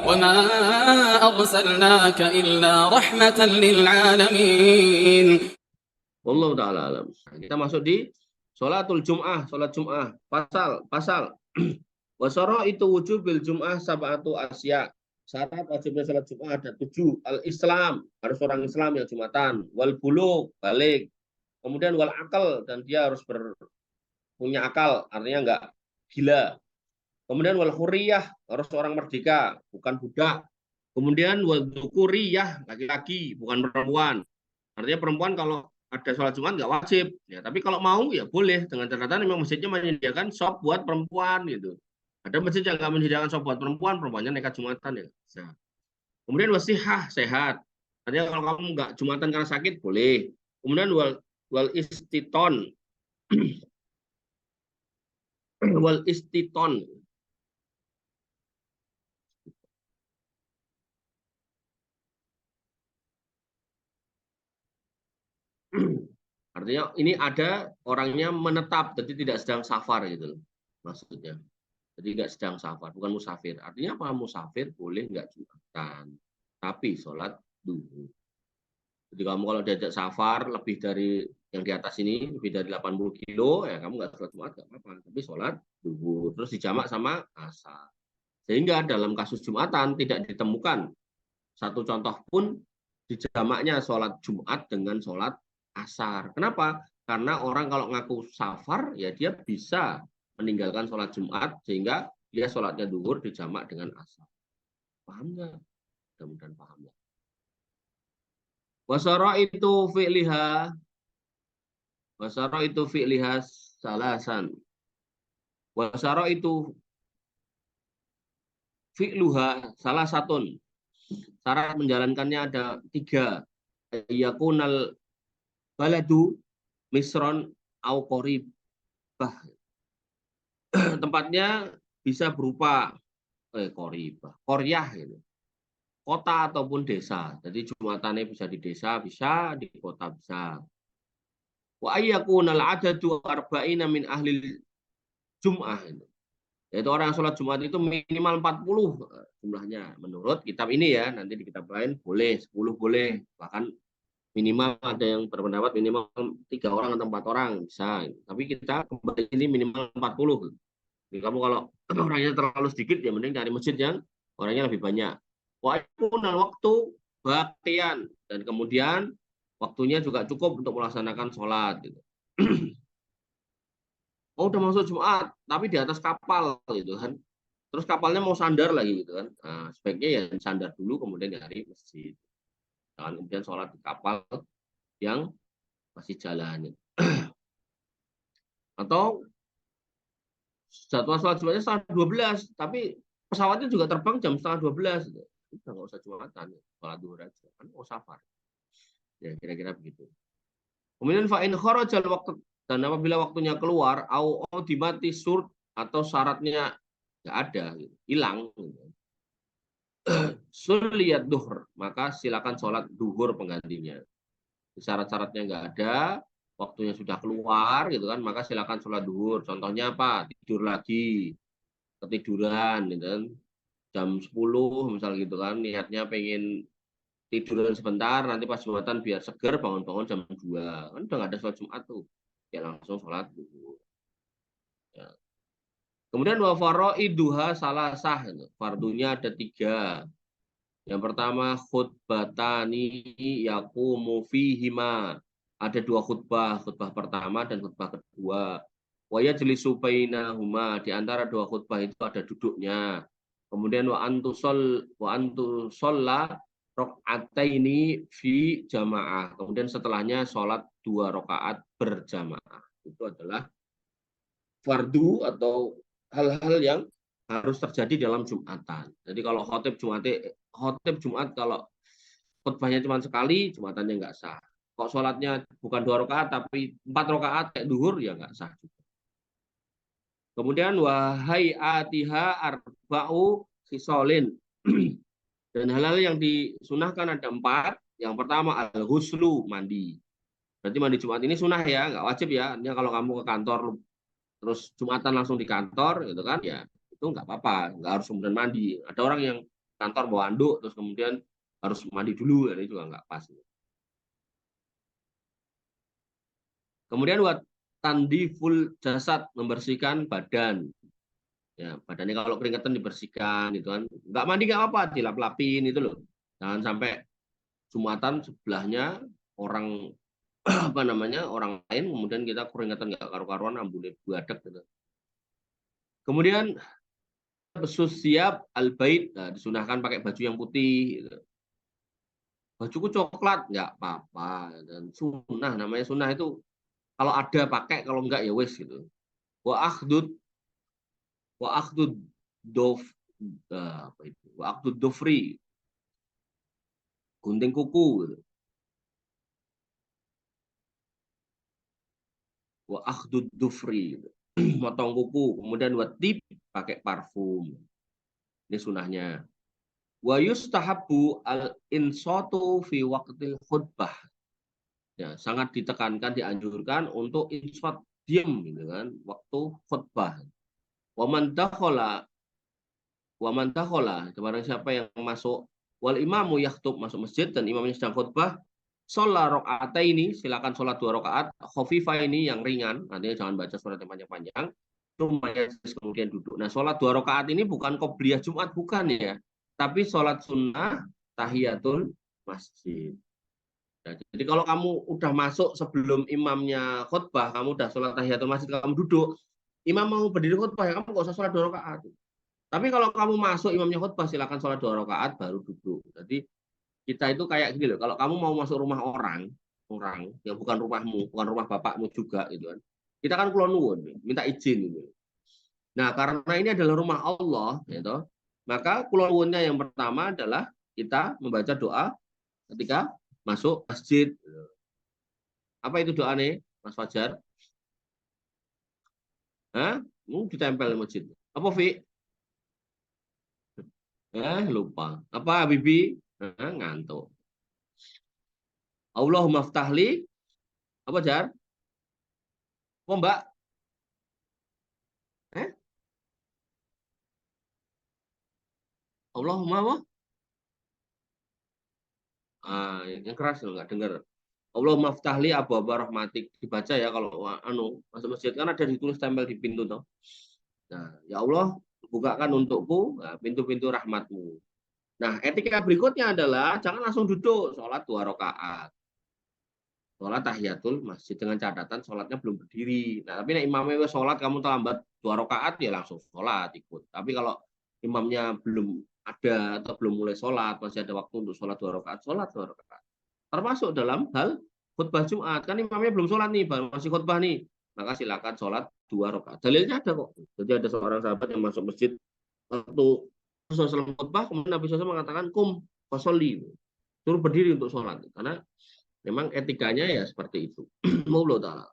وما أرسلناك إلا رحمة للعالمين. Wallahu ta'ala alam. Kita masuk di sholatul Jum'ah, sholat Jum'ah. Pasal. Wasara itu wujubil Jum'ah sab'atu asya. Syarat wajibnya sholat Jum'ah ada 7. Al-Islam, harus orang Islam yang Jumatan. Wal bulugh, balik. Kemudian wal akal, dan dia harus punya akal, artinya enggak gila. Kemudian wal huriyah, harus orang merdeka, bukan budak. Kemudian wal dzukuriyah, laki-laki, bukan perempuan. Artinya perempuan kalau ada sholat Jumat nggak wajib, ya. Tapi kalau mau ya boleh, dengan catatan memang masjidnya menyediakan shop buat perempuan gitu. Ada masjid yang nggak menyediakan shop buat perempuan, perempuannya nekat Jumatan ya. Nah. Kemudian wasihah, sehat. Artinya kalau kamu nggak Jumatan karena sakit boleh. Kemudian wal istiton, wal istiton. Artinya ini ada orangnya menetap, jadi tidak sedang safar gitu loh, maksudnya. Jadi nggak sedang safar, bukan musafir. Artinya apa? Musafir boleh nggak Jumatan, tapi sholat duhur. Jadi kamu kalau diajak safar lebih dari yang di atas ini, lebih dari 80 kilo, ya kamu nggak sholat Jumat nggak apa-apa, tapi sholat duhur. Terus dijamak sama asar. Sehingga dalam kasus Jumatan tidak ditemukan satu contoh pun dijamaknya sholat Jumat dengan sholat asar. Kenapa? Karena orang kalau ngaku safar, ya dia bisa meninggalkan sholat Jumat, sehingga dia sholatnya duhur dijamak dengan asar. Paham nggak? Mudah-mudahan paham ya. Wasara itu fi'liha salasan. Wasara itu fi'luha salah satun. Syarat menjalankannya ada 3. Yakunal baladu misron au qoribah. Tempatnya bisa berupa koryah gitu. Kota ataupun desa. Jadi Jumatannya bisa di desa, bisa di kota, bisa. Wa ayyakunal adadu arba'ina min ahli Jum'ah. Yaitu orang sholat Jumat itu minimal 40 jumlahnya. Menurut kitab ini ya, nanti di kitab lain boleh, 10 boleh. Bahkan minimal ada yang berpendapat minimal 3 orang atau 4 orang bisa. Tapi kita kembali ini minimal 40. Jadi kamu kalau orangnya terlalu sedikit, ya mending cari masjid yang orangnya lebih banyak. Wa'akunal waktu bakian, dan kemudian waktunya juga cukup untuk melaksanakan sholat. Gitu. Oh, udah masuk Jumat, tapi di atas kapal gitu kan. Terus kapalnya mau sandar lagi gitu kan. Nah, sebaiknya ya sandar dulu kemudian dari masjid. Jangan kemudian sholat di kapal yang masih jalan. Atau jadwal sholat Jumatnya setengah 12, tapi pesawatnya juga terbang jam setengah 12. Udah nggak usah Jumatan, sholat duhur aja. Kan mau safar. Ya kira-kira begitu. Kemudian fa'in kharajal waktu, dan apabila waktunya keluar, au dimati surut, atau syaratnya nggak ada, gitu, hilang. Gitu. Sulliyat duhur, maka silakan sholat duhur penggantinya. Syarat-syaratnya nggak ada, waktunya sudah keluar, gitu kan, maka silakan sholat duhur. Contohnya apa? Tidur lagi, ketiduran, gitu kan. Jam 10 misal gitu kan, niatnya pengen tiduran sebentar, nanti pas Jumatan biar seger, bangun-bangun jam 2. Kan udah nggak ada sholat Jumat tuh. Ya langsung sholat dulu. Ya. Kemudian wa faraiduha salasah. Fardunya ada 3. Yang pertama khutbatani yaqumu fihima. Ada 2 khutbah, khutbah pertama dan khutbah kedua. Wa yajlisu bainahuma, di antara 2 khutbah itu ada duduknya. Kemudian wa antusolla rakaataini fi jamaah. Kemudian setelahnya sholat 2 rakaat berjamaah. Itu adalah fardu atau hal-hal yang harus terjadi dalam Jumatan. Jadi kalau khotib Jumat kalau khutbahnya cuma sekali, Jumatannya nggak sah. Kok sholatnya bukan 2 rakaat tapi 4 rakaat kayak duhur, ya nggak sah juga. Kemudian wahai atiha arba'u khisolin. Dan hal-hal yang disunahkan ada 4. Yang pertama al-ghuslu, mandi. Berarti mandi Jumat ini sunah ya, nggak wajib ya. Artinya kalau kamu ke kantor terus Jumatan langsung di kantor gitu kan, ya itu nggak apa-apa, nggak harus kemudian mandi. Ada orang yang kantor bawa anduk terus kemudian harus mandi dulu, ini juga nggak pas. Kemudian buat tandiful jasad, membersihkan badan. Ya, badannya kalau keringetan dibersihkan gitu kan. Nggak mandi nggak apa-apa, dilap-lapin itu loh. Jangan sampai Jumatan sebelahnya orang apa namanya orang lain kemudian kita keringetan nggak karu-karuan ambune buadek gitu. Kemudian besus siap al-bait, nah, disunahkan pakai baju yang putih gitu. Bajuku coklat nggak apa-apa, dan sunnah, namanya sunnah itu kalau ada pakai, kalau enggak ya wes gitu. Wa akhdud dof apa itu? Wa akhdud dofri, gunting kuku gitu. Wa akhdud dofri gitu. Motong kuku, kemudian buat tip pakai parfum. Ini sunahnya. Wa yustahabbu al-insatu fi waqtil khutbah. Ya, sangat ditekankan, dianjurkan untuk insat, diam gitu kan, waktu khutbah. Wa man dakhala barang siapa yang masuk wal imamu yahtub, masuk masjid dan imamnya sedang khutbah, sholat rakaat ini, silakan sholat 2 rakaat, khafifah ini yang ringan, artinya jangan baca surat yang panjang-panjang, kemudian duduk. Nah, sholat 2 rakaat ini bukan qobliyah Jumat, bukan ya, tapi sholat sunnah tahiyatul masjid. Nah, jadi kalau kamu udah masuk sebelum imamnya khutbah, kamu udah sholat tahiyatul masjid, kamu duduk, imam mau berdiri khutbah, ya kamu nggak usah sholat 2 rakaat. Tapi kalau kamu masuk imamnya khutbah, silakan sholat 2 rakaat baru duduk. Jadi kita itu kayak gini loh, kalau kamu mau masuk rumah orang yang bukan rumahmu, bukan rumah bapakmu juga gitu kan. Kita kan kula nuwun, minta izin gitu. Nah, karena ini adalah rumah Allah gitu, maka kula nuwunnya yang pertama adalah kita membaca doa ketika masuk masjid. Apa itu doa nih, Mas Fajar? Hah? Ditempel di masjid. Apa, Vi? Lupa. Apa, Bibi? Ngantuk. Allahumma ftahli. Apa, Jar? Oh, Mbak? Allahumma apa? Yang keras loh, nggak dengar. Allahumma ftahli abwaaba rahmatik. Dibaca ya kalau masuk masjid kan ada ditulis tempel di pintu toh. Nah, ya Allah, bukakan untukku pintu-pintu rahmatmu. Nah, etika berikutnya adalah jangan langsung duduk sholat 2 rakaat. Sholat tahiyatul masjid dengan catatan sholatnya belum berdiri. Nah, tapi imamnya sholat kamu terlambat 2 rakaat ya langsung sholat ikut. Tapi kalau imamnya belum ada atau belum mulai sholat, masih ada waktu untuk sholat 2 rakaat, sholat 2 rakaat. Termasuk dalam hal khutbah Jumat, kan imamnya belum sholat nih, masih khutbah nih, maka silakan sholat 2 rakaat. Dalilnya ada kok. Jadi ada seorang sahabat yang masuk masjid waktu Rasulullah khutbah, kemudian Nabi SAW mengatakan kum fasolli, suruh berdiri untuk sholat, karena memang etikanya ya seperti itu. Maulud ta'ala.